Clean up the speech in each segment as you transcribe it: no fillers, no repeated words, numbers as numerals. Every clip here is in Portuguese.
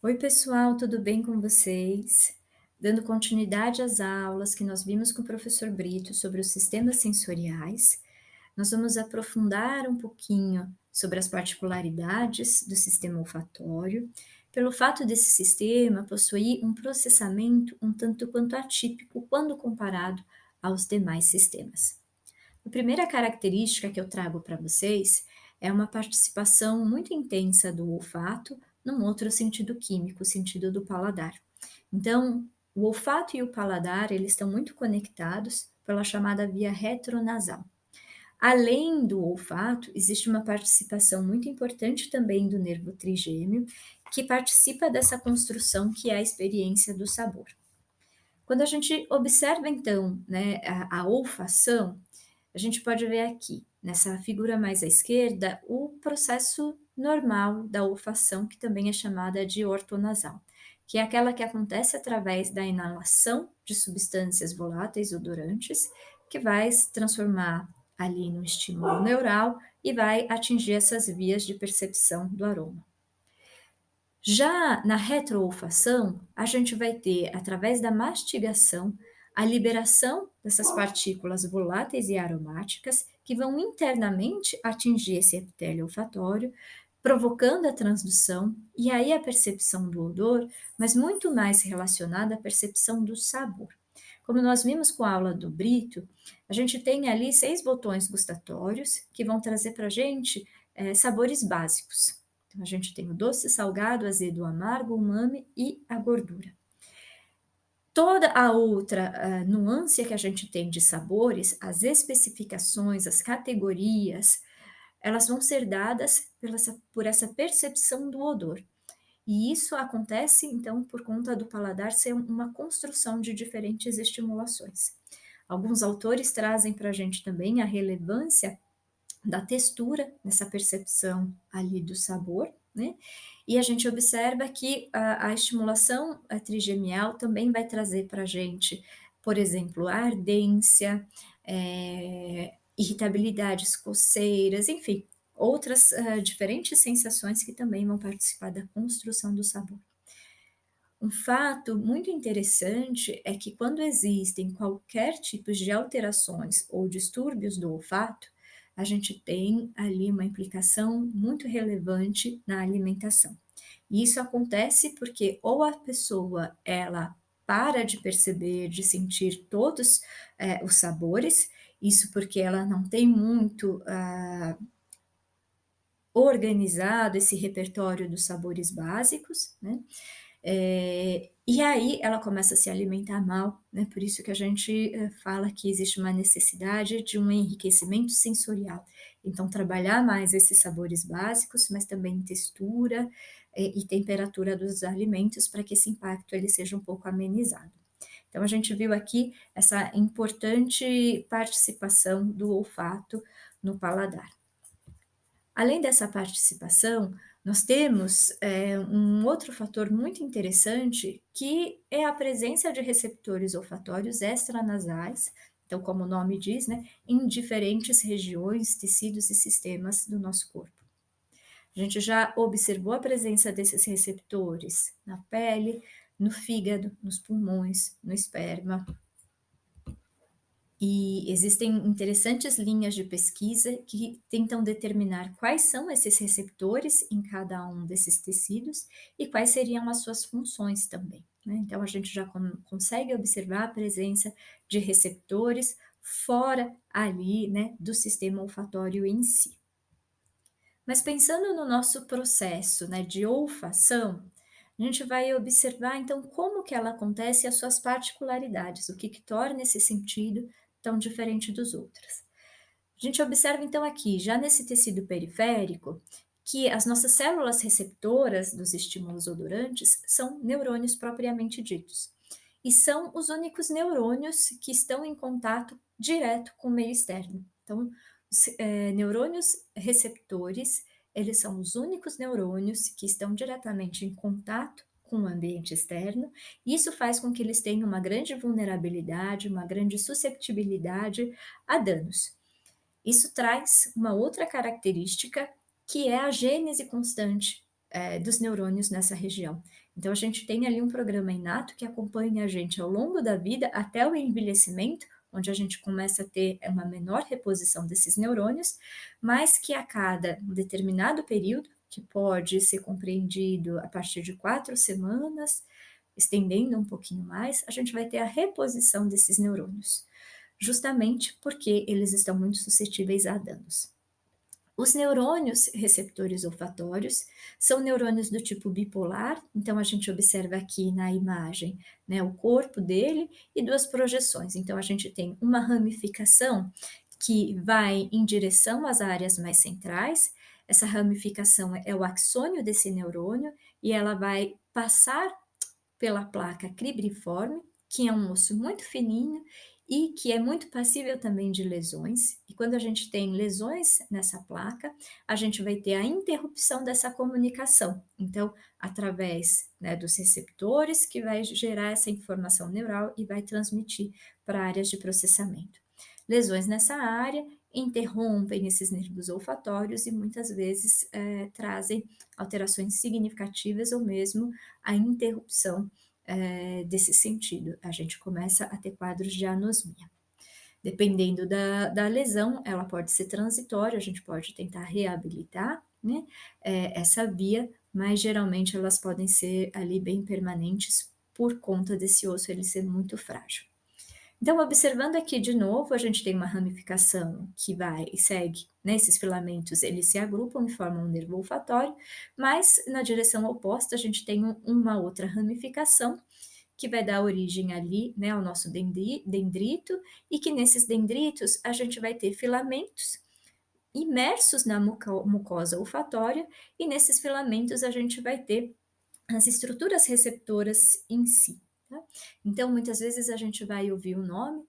Oi, pessoal, tudo bem com vocês? Dando continuidade às aulas que nós vimos com o professor Brito sobre os sistemas sensoriais, nós vamos aprofundar um pouquinho sobre as particularidades do sistema olfatório, pelo fato desse sistema possuir um processamento um tanto quanto atípico quando comparado aos demais sistemas. A primeira característica que eu trago para vocês é uma participação muito intensa do olfato num outro sentido químico, o sentido do paladar. Então, o olfato e o paladar, eles estão muito conectados pela chamada via retronasal. Além do olfato, existe uma participação muito importante também do nervo trigêmeo, que participa dessa construção que é a experiência do sabor. Quando a gente observa então, né, a olfação, a gente pode ver aqui, nessa figura mais à esquerda, o processo normal da olfação, que também é chamada de ortonasal, que é aquela que acontece através da inalação de substâncias voláteis odorantes, que vai se transformar ali no estímulo neural e vai atingir essas vias de percepção do aroma. Já na retroolfação, a gente vai ter, através da mastigação, a liberação dessas partículas voláteis e aromáticas que vão internamente atingir esse epitélio olfatório, provocando a transdução e aí a percepção do odor, mas muito mais relacionada à percepção do sabor. Como nós vimos com a aula do Brito, a gente tem ali 6 botões gustatórios que vão trazer para a gente sabores básicos. Então, a gente tem o doce, salgado, azedo, amargo, umami e a gordura. Toda a outra nuance que a gente tem de sabores, as especificações, as categorias, elas vão ser dadas por essa percepção do odor. E isso acontece, então, por conta do paladar ser uma construção de diferentes estimulações. Alguns autores trazem para a gente também a relevância da textura, nessa percepção ali do sabor, né? E a gente observa que a estimulação trigemial também vai trazer para a gente, por exemplo, a ardência, irritabilidades, coceiras, enfim, outras diferentes sensações que também vão participar da construção do sabor. Um fato muito interessante é que quando existem qualquer tipo de alterações ou distúrbios do olfato, a gente tem ali uma implicação muito relevante na alimentação. E isso acontece porque ou a pessoa ela para de perceber, de sentir todos os sabores, isso porque ela não tem muito organizado esse repertório dos sabores básicos, né? E aí ela começa a se alimentar mal, né? Por isso que a gente fala que existe uma necessidade de um enriquecimento sensorial. Então, trabalhar mais esses sabores básicos, mas também textura e temperatura dos alimentos para que esse impacto ele seja um pouco amenizado. Então, a gente viu aqui essa importante participação do olfato no paladar. Além dessa participação, nós temos um outro fator muito interessante, que é a presença de receptores olfatórios extranasais, então, como o nome diz, né, em diferentes regiões, tecidos e sistemas do nosso corpo. A gente já observou a presença desses receptores na pele, no fígado, nos pulmões, no esperma, e existem interessantes linhas de pesquisa que tentam determinar quais são esses receptores em cada um desses tecidos e quais seriam as suas funções também, né? Então, a gente já consegue observar a presença de receptores fora ali, né, do sistema olfatório em si. Mas pensando no nosso processo, né, de olfação, a gente vai observar então como que ela acontece e as suas particularidades, o que torna esse sentido tão diferente dos outros. A gente observa então aqui, já nesse tecido periférico, que as nossas células receptoras dos estímulos odorantes são neurônios propriamente ditos. E são os únicos neurônios que estão em contato direto com o meio externo. Então, os neurônios receptores, eles são os únicos neurônios que estão diretamente em contato com o ambiente externo, e isso faz com que eles tenham uma grande vulnerabilidade, uma grande susceptibilidade a danos. Isso traz uma outra característica, que é a gênese constante dos neurônios nessa região. Então a gente tem ali um programa inato que acompanha a gente ao longo da vida até o envelhecimento, onde a gente começa a ter uma menor reposição desses neurônios, mas que a cada um determinado período, que pode ser compreendido a partir de 4 semanas, estendendo um pouquinho mais, a gente vai ter a reposição desses neurônios, justamente porque eles estão muito suscetíveis a danos. Os neurônios receptores olfatórios são neurônios do tipo bipolar, então a gente observa aqui na imagem, né, o corpo dele e 2 projeções. Então a gente tem uma ramificação que vai em direção às áreas mais centrais, essa ramificação é o axônio desse neurônio e ela vai passar pela placa cribriforme, que é um osso muito fininho e que é muito passível também de lesões. E quando a gente tem lesões nessa placa, a gente vai ter a interrupção dessa comunicação. Então, através, né, dos receptores, que vai gerar essa informação neural e vai transmitir para áreas de processamento. Lesões nessa área interrompem esses nervos olfatórios e muitas vezes trazem alterações significativas ou mesmo a interrupção desse sentido. A gente começa a ter quadros de anosmia. Dependendo da lesão, ela pode ser transitória, a gente pode tentar reabilitar, né, essa via, mas geralmente elas podem ser ali bem permanentes por conta desse osso ele ser muito frágil. Então, observando aqui de novo, a gente tem uma ramificação que vai e segue, né, esses filamentos, eles se agrupam e formam um nervo olfatório, mas na direção oposta a gente tem uma outra ramificação que vai dar origem ali, né, ao nosso dendrito, e que nesses dendritos a gente vai ter filamentos imersos na mucosa olfatória, e nesses filamentos a gente vai ter as estruturas receptoras em si, tá? Então, muitas vezes a gente vai ouvir o nome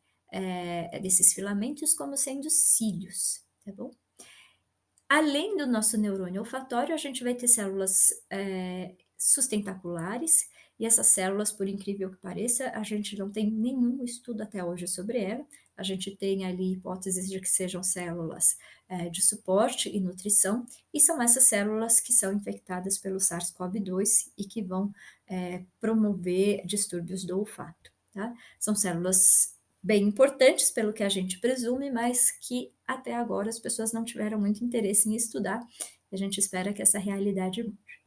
desses filamentos como sendo cílios, tá bom? Além do nosso neurônio olfatório, a gente vai ter células sustentaculares, e essas células, por incrível que pareça, a gente não tem nenhum estudo até hoje sobre ela. A gente tem ali hipóteses de que sejam células de suporte e nutrição, e são essas células que são infectadas pelo SARS-CoV-2 e que vão promover distúrbios do olfato, tá? São células bem importantes, pelo que a gente presume, mas que até agora as pessoas não tiveram muito interesse em estudar, e a gente espera que essa realidade mude.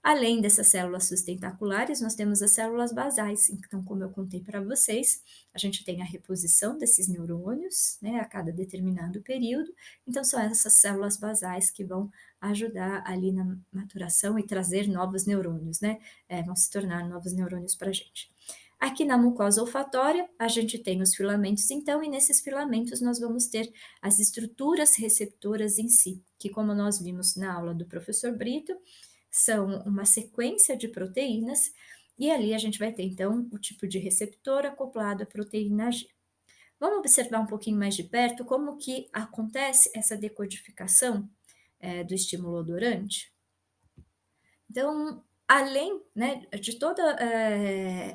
Além dessas células sustentaculares, nós temos as células basais. Então, como eu contei para vocês, a gente tem a reposição desses neurônios, né, a cada determinado período. Então, são essas células basais que vão ajudar ali na maturação e trazer novos neurônios, né? Vão se tornar novos neurônios para a gente. Aqui na mucosa olfatória, a gente tem os filamentos, então, e nesses filamentos nós vamos ter as estruturas receptoras em si, que, como nós vimos na aula do professor Brito, são uma sequência de proteínas, e ali a gente vai ter, então, o tipo de receptor acoplado à proteína G. Vamos observar um pouquinho mais de perto como que acontece essa decodificação do estímulo odorante? Então, além, né, de toda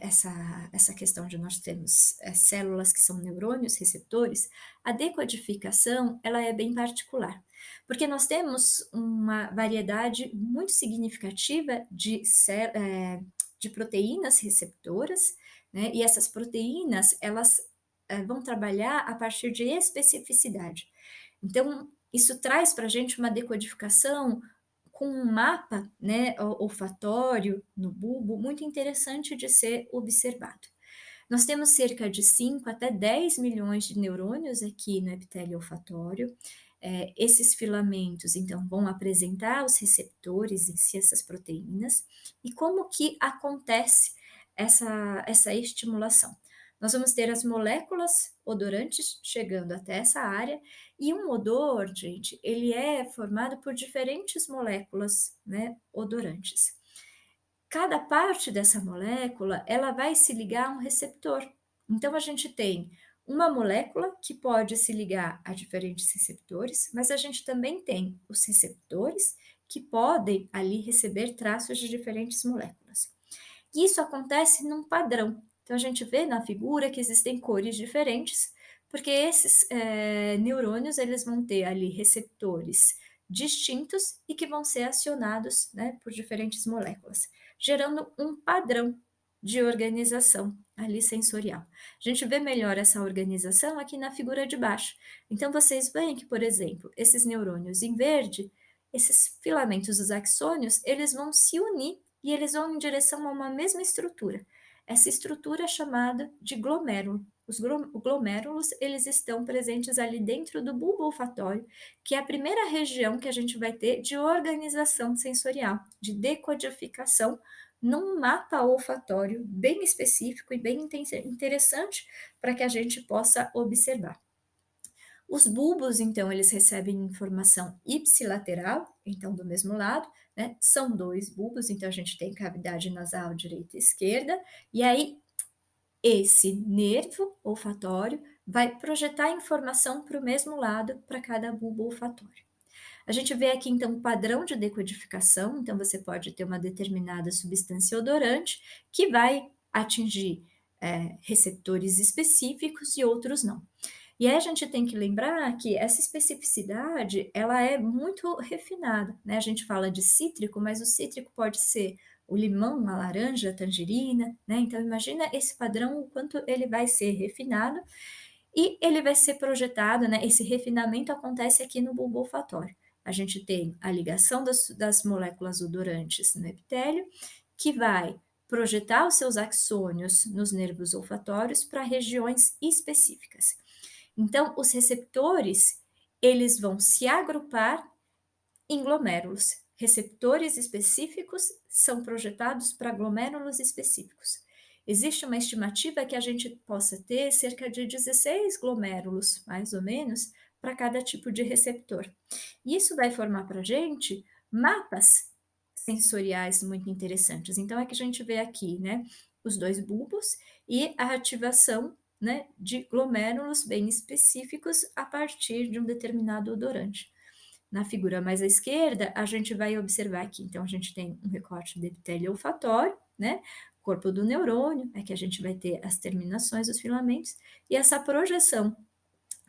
essa questão de nós termos células que são neurônios receptores, a decodificação ela é bem particular, porque nós temos uma variedade muito significativa de proteínas receptoras, né, e essas proteínas elas vão trabalhar a partir de especificidade. Então, isso traz para a gente uma decodificação com um mapa, né, olfatório no bulbo muito interessante de ser observado. Nós temos cerca de 5 até 10 milhões de neurônios aqui no epitélio olfatório. Esses filamentos, então, vão apresentar os receptores em si, essas proteínas, e como que acontece essa estimulação. Nós vamos ter as moléculas odorantes chegando até essa área, e um odor, gente, ele é formado por diferentes moléculas, né, odorantes. Cada parte dessa molécula, ela vai se ligar a um receptor. Então a gente tem uma molécula que pode se ligar a diferentes receptores, mas a gente também tem os receptores que podem ali receber traços de diferentes moléculas. E isso acontece num padrão. Então a gente vê na figura que existem cores diferentes, porque esses neurônios eles vão ter ali receptores distintos e que vão ser acionados, né, por diferentes moléculas, gerando um padrão de organização ali sensorial. A gente vê melhor essa organização aqui na figura de baixo. Então vocês veem que, por exemplo, esses neurônios em verde, esses filamentos dos axônios, eles vão se unir e eles vão em direção a uma mesma estrutura. Essa estrutura é chamada de glomérulo. Os glomérulos, eles estão presentes ali dentro do bulbo olfatório, que é a primeira região que a gente vai ter de organização sensorial, de decodificação num mapa olfatório bem específico e bem interessante para que a gente possa observar. Os bulbos, então, eles recebem informação ipsilateral, então do mesmo lado, né? São dois bulbos, então a gente tem cavidade nasal direita e esquerda, e aí esse nervo olfatório vai projetar informação para o mesmo lado para cada bulbo olfatório. A gente vê aqui então o padrão de decodificação, então você pode ter uma determinada substância odorante que vai atingir receptores específicos e outros não. E aí a gente tem que lembrar que essa especificidade, ela é muito refinada, né? A gente fala de cítrico, mas o cítrico pode ser o limão, a laranja, a tangerina, né? Então imagina esse padrão, o quanto ele vai ser refinado e ele vai ser projetado, né? Esse refinamento acontece aqui no bulbo olfatório. A gente tem a ligação das moléculas odorantes no epitélio, que vai projetar os seus axônios nos nervos olfatórios para regiões específicas. Então, os receptores, eles vão se agrupar em glomérulos. Receptores específicos são projetados para glomérulos específicos. Existe uma estimativa que a gente possa ter cerca de 16 glomérulos, mais ou menos, para cada tipo de receptor. E isso vai formar para a gente mapas sensoriais muito interessantes. Então, é que a gente vê aqui, né, os dois bulbos e a ativação, né, de glomérulos bem específicos a partir de um determinado odorante. Na figura mais à esquerda, a gente vai observar aqui, então a gente tem um recorte do epitélio olfatório, né? Corpo do neurônio, é que a gente vai ter as terminações dos filamentos, e essa projeção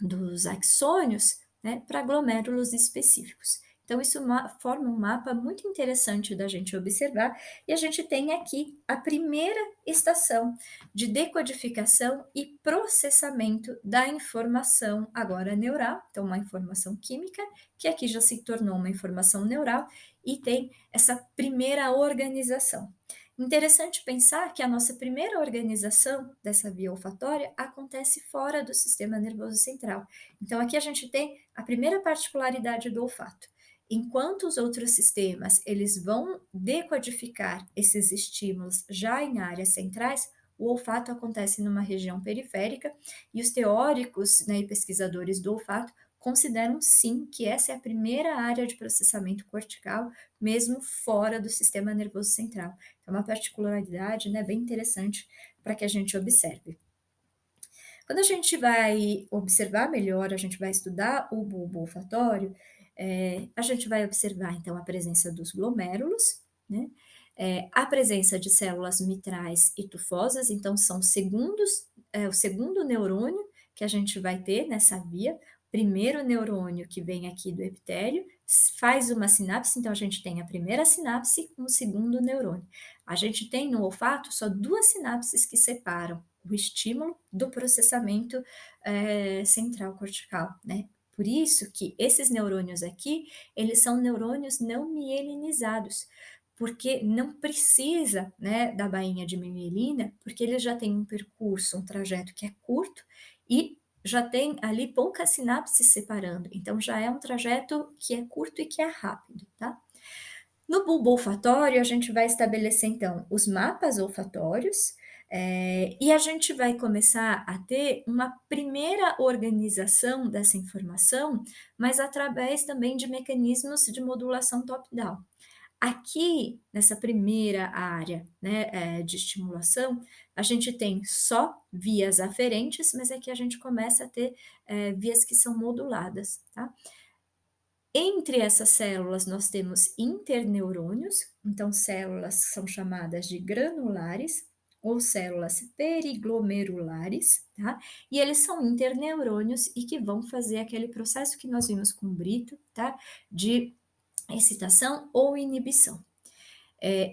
dos axônios, né, para glomérulos específicos. Então, isso forma um mapa muito interessante da gente observar, e a gente tem aqui a primeira estação de decodificação e processamento da informação agora neural, então uma informação química, que aqui já se tornou uma informação neural, e tem essa primeira organização. Interessante pensar que a nossa primeira organização dessa via olfatória acontece fora do sistema nervoso central. Então, aqui a gente tem a primeira particularidade do olfato. Enquanto os outros sistemas eles vão decodificar esses estímulos já em áreas centrais, o olfato acontece numa região periférica e os teóricos, né, e pesquisadores do olfato consideram sim que essa é a primeira área de processamento cortical, mesmo fora do sistema nervoso central. É uma particularidade, né, bem interessante para que a gente observe. Quando a gente vai observar melhor, a gente vai estudar o bulbo olfatório, a gente vai observar, então, a presença dos glomérulos, né? A presença de células mitrais e tufosas, então, são o segundo neurônio que a gente vai ter nessa via. Primeiro neurônio que vem aqui do epitélio, faz uma sinapse, então a gente tem a primeira sinapse com o segundo neurônio. A gente tem no olfato só duas sinapses que separam o estímulo do processamento central cortical, né? Por isso que esses neurônios aqui, eles são neurônios não mielinizados, porque não precisa, né, da bainha de mielina, porque ele já tem um percurso, um trajeto que é curto e já tem ali poucas sinapses separando, então já é um trajeto que é curto e que é rápido, tá? No bulbo olfatório, a gente vai estabelecer, então, os mapas olfatórios, e a gente vai começar a ter uma primeira organização dessa informação, mas através também de mecanismos de modulação top-down. Aqui, nessa primeira área, né, de estimulação, a gente tem só vias aferentes, mas aqui a gente começa a ter vias que são moduladas, tá? Entre essas células, nós temos interneurônios, então células são chamadas de granulares, ou células periglomerulares, tá? E eles são interneurônios e que vão fazer aquele processo que nós vimos com o Brito, tá? De excitação ou inibição.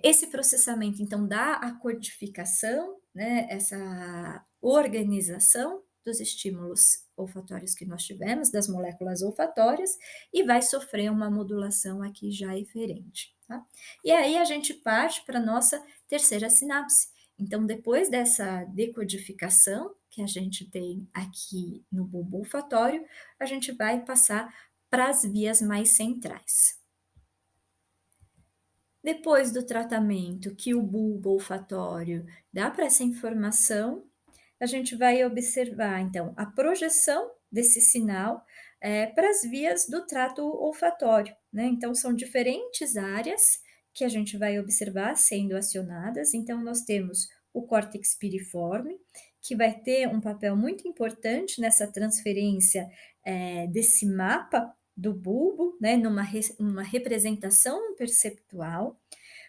Esse processamento, então, dá a codificação, né, essa organização dos estímulos olfatórios que nós tivemos, das moléculas olfatórias, e vai sofrer uma modulação aqui já eferente, tá? E aí a gente parte para a nossa terceira sinapse. Então, depois dessa decodificação que a gente tem aqui no bulbo olfatório, a gente vai passar para as vias mais centrais. Depois do tratamento que o bulbo olfatório dá para essa informação, a gente vai observar, então, a projeção desse sinal, para as vias do trato olfatório, né. Então são diferentes áreas que a gente vai observar sendo acionadas. Então nós temos o córtex piriforme, que vai ter um papel muito importante nessa transferência, desse mapa do bulbo, né, numa representação perceptual.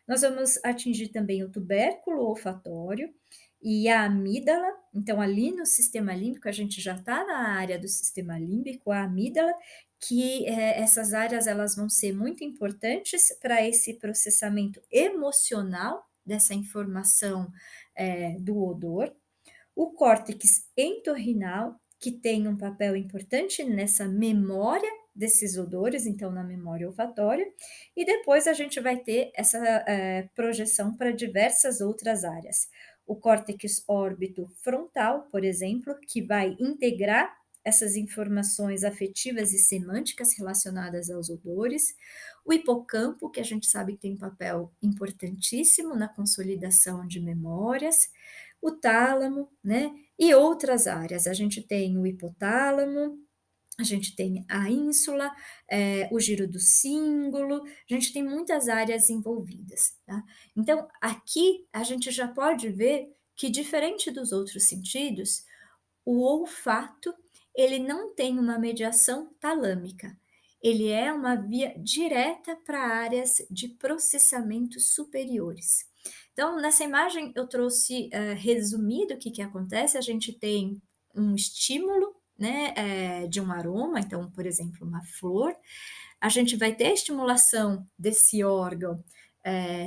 Nós vamos atingir também o tubérculo olfatório e a amígdala. Então, ali no sistema límbico, a gente já está na área do sistema límbico, a amígdala, que essas áreas elas vão ser muito importantes para esse processamento emocional dessa informação do odor. O córtex entorrinal, que tem um papel importante nessa memória desses odores, então na memória olfatória, e depois a gente vai ter essa projeção para diversas outras áreas. O córtex órbito frontal, por exemplo, que vai integrar essas informações afetivas e semânticas relacionadas aos odores. O hipocampo, que a gente sabe que tem um papel importantíssimo na consolidação de memórias. O tálamo, né? E outras áreas. A gente tem o hipotálamo, a gente tem a ínsula, o giro do cíngulo, a gente tem muitas áreas envolvidas, tá? Então, aqui a gente já pode ver que, diferente dos outros sentidos, o olfato, ele não tem uma mediação talâmica, ele é uma via direta para áreas de processamento superiores. Então, nessa imagem eu trouxe, resumido o que que acontece. A gente tem um estímulo, né, de um aroma, então, por exemplo, uma flor. A gente vai ter a estimulação desse órgão,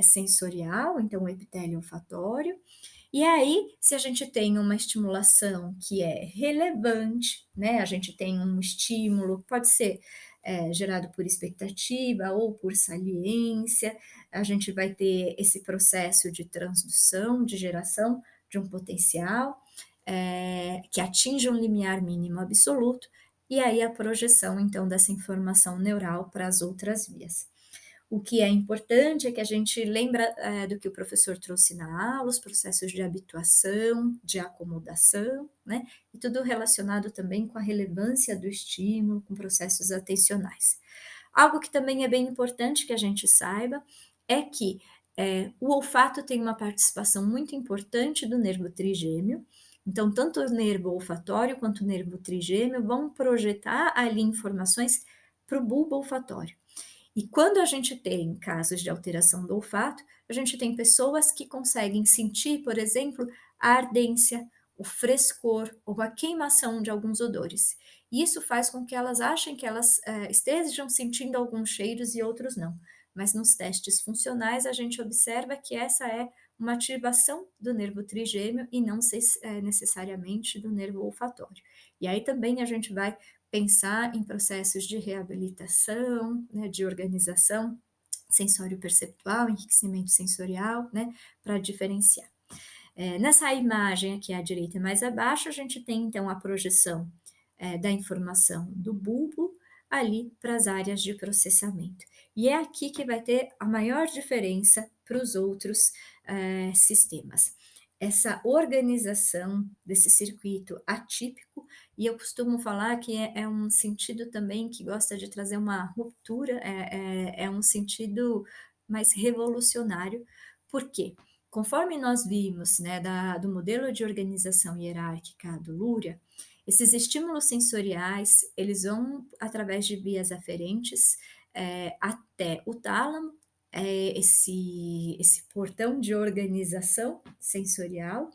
sensorial, então o epitélio olfatório. E aí, se a gente tem uma estimulação que é relevante, né, a gente tem um estímulo, pode ser, gerado por expectativa ou por saliência, a gente vai ter esse processo de transdução, de geração de um potencial, que atinge um limiar mínimo absoluto, e aí a projeção, então, dessa informação neural para as outras vias. O que é importante é que a gente lembra, do que o professor trouxe na aula, os processos de habituação, de acomodação, né, e tudo relacionado também com a relevância do estímulo, com processos atencionais. Algo que também é bem importante que a gente saiba é que, o olfato tem uma participação muito importante do nervo trigêmeo. Então tanto o nervo olfatório quanto o nervo trigêmeo vão projetar ali informações para o bulbo olfatório. E quando a gente tem casos de alteração do olfato, a gente tem pessoas que conseguem sentir, por exemplo, a ardência, o frescor ou a queimação de alguns odores. E isso faz com que elas achem que elas estejam sentindo alguns cheiros e outros não. Mas nos testes funcionais a gente observa que essa é uma ativação do nervo trigêmeo e não necessariamente do nervo olfatório. E aí também a gente vai pensar em processos de reabilitação, né, de organização sensório-perceptual, enriquecimento sensorial, né, para diferenciar. Nessa imagem aqui à direita mais abaixo, a gente tem então a projeção da informação do bulbo ali para as áreas de processamento. E é aqui que vai ter a maior diferença para os outros sistemas. Essa organização desse circuito atípico, e eu costumo falar que é um sentido também que gosta de trazer uma ruptura, é um sentido mais revolucionário. Por quê? Conforme nós vimos, né, do modelo de organização hierárquica do Luria, esses estímulos sensoriais, eles vão através de vias aferentes até o tálamo, esse portão de organização sensorial,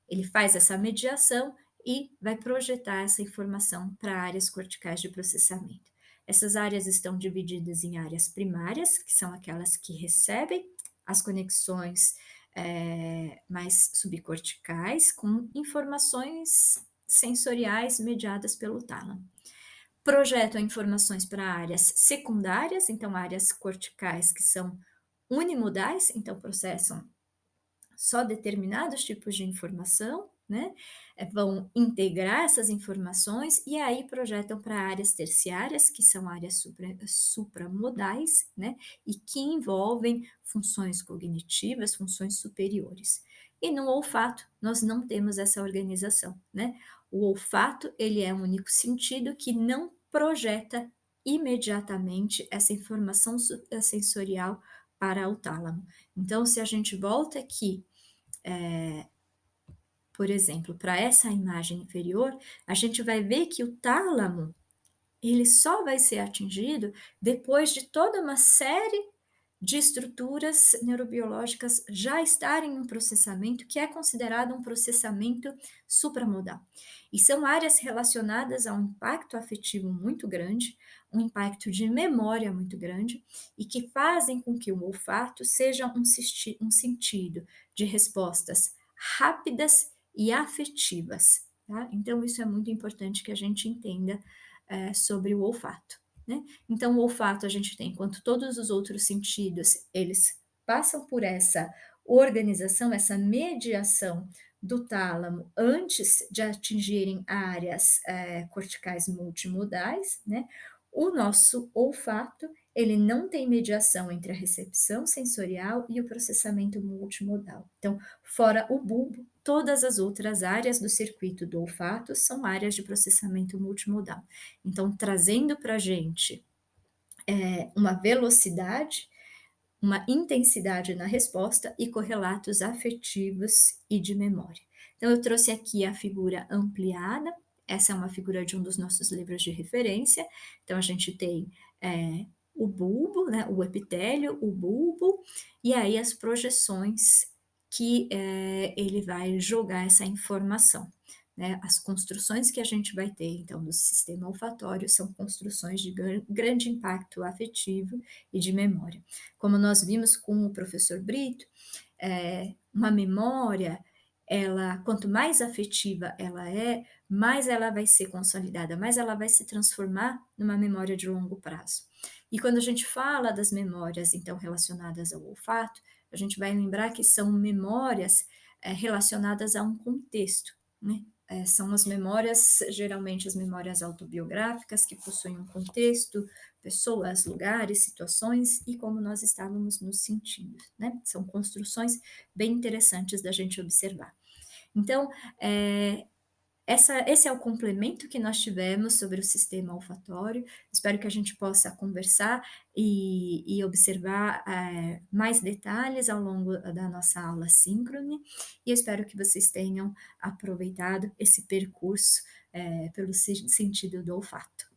ele faz essa mediação e vai projetar essa informação para áreas corticais de processamento. Essas áreas estão divididas em áreas primárias, que são aquelas que recebem as conexões, mais subcorticais, com informações sensoriais mediadas pelo tálamo. Projetam informações para áreas secundárias, então áreas corticais que são unimodais, então processam só determinados tipos de informação, né? Vão integrar essas informações e aí projetam para áreas terciárias, que são áreas supramodais, né? E que envolvem funções cognitivas, funções superiores. E no olfato, nós não temos essa organização, né? O olfato, ele é o único sentido que não projeta imediatamente essa informação sensorial para o tálamo. Então, se a gente volta aqui, por exemplo, para essa imagem inferior, a gente vai ver que o tálamo, ele só vai ser atingido depois de toda uma série de estruturas neurobiológicas já estarem em um processamento que é considerado um processamento supramodal. E são áreas relacionadas a um impacto afetivo muito grande, um impacto de memória muito grande, e que fazem com que o olfato seja um sentido de respostas rápidas e afetivas. Tá? Então, isso é muito importante que a gente entenda sobre o olfato. Né? Então, o olfato a gente tem, enquanto todos os outros sentidos, eles passam por essa organização, essa mediação do tálamo antes de atingirem áreas corticais multimodais, né? O nosso olfato, ele não tem mediação entre a recepção sensorial e o processamento multimodal. Então, fora o bulbo, todas as outras áreas do circuito do olfato são áreas de processamento multimodal. Então, trazendo para a gente uma velocidade, uma intensidade na resposta e correlatos afetivos e de memória. Então, eu trouxe aqui a figura ampliada, essa é uma figura de um dos nossos livros de referência. Então, a gente tem o bulbo, né, o epitélio, o bulbo, e aí as projeções que ele vai jogar essa informação. Né? As construções que a gente vai ter, então, do sistema olfatório são construções de grande impacto afetivo e de memória. Como nós vimos com o professor Brito, uma memória, ela, quanto mais afetiva ela é, mais ela vai ser consolidada, mais ela vai se transformar numa memória de longo prazo. E quando a gente fala das memórias, então, relacionadas ao olfato, a gente vai lembrar que são memórias relacionadas a um contexto, né? São as memórias, geralmente as memórias autobiográficas, que possuem um contexto, pessoas, lugares, situações e como nós estávamos nos sentindo, né? São construções bem interessantes da gente observar. Então, esse é o complemento que nós tivemos sobre o sistema olfatório. Espero que a gente possa conversar e observar mais detalhes ao longo da nossa aula síncrone, e eu espero que vocês tenham aproveitado esse percurso pelo sentido do olfato.